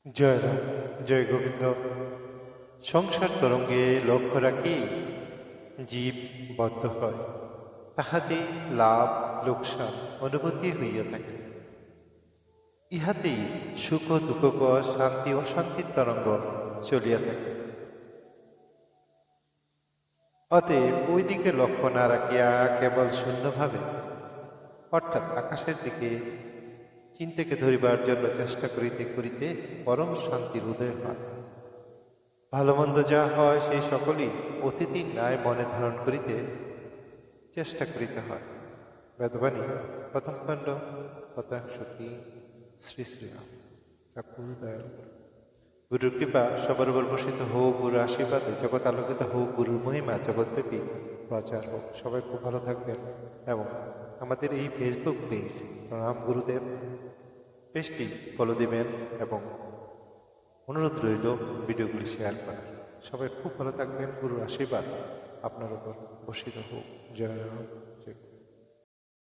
জয় রাম, জয় গোবিন্দ। সংসার তরঙ্গে লক্ষ্য রাখি জীব বদ্ধ হয়, তাহাতে লাভ লোকসান অনুভূতি হইয়া থাকে। ইহাতেই সুখ দুঃখকর শান্তি অশান্তির তরঙ্গ চলিয়া থাকে। অতএব ওই দিকে লক্ষ্য না রাখিয়া কেবল শূন্যভাবে অর্থাৎ আকাশের দিকে চিন্তাকে ধরিবার জন্য চেষ্টা করিতে করিতে পরম শান্তির উদয় হয়। ভালো মন্দ যা হয় সেই সকলই অতিথির ন্যায় মনে ধারণ করিতে চেষ্টা করিতে হয়। বেদবাণী প্রথম খণ্ড শতাংশ ৩। শ্রী শ্রীরাম ঠাকুর দয়াল গুরু। গুরুর কৃপা সবার উপর বর্ষিত হোক, গুরুর আশীর্বাদে জগৎ আলোকিত হোক, গুরুর মহিমা জগৎব্যাপী প্রচার হোক। সবাই খুব ভালো থাকবেন এবং আমাদের এই ফেসবুক পেজ প্রণাম গুরুদেব পেজটি ফলো দিবেন এবং অনুরোধ রইল ভিডিওগুলি শেয়ার করার। সবাই খুব ভালো থাকবেন। গুরুর আশীর্বাদ আপনার উপর বর্ষিত হোক। জয় রাম, জয়।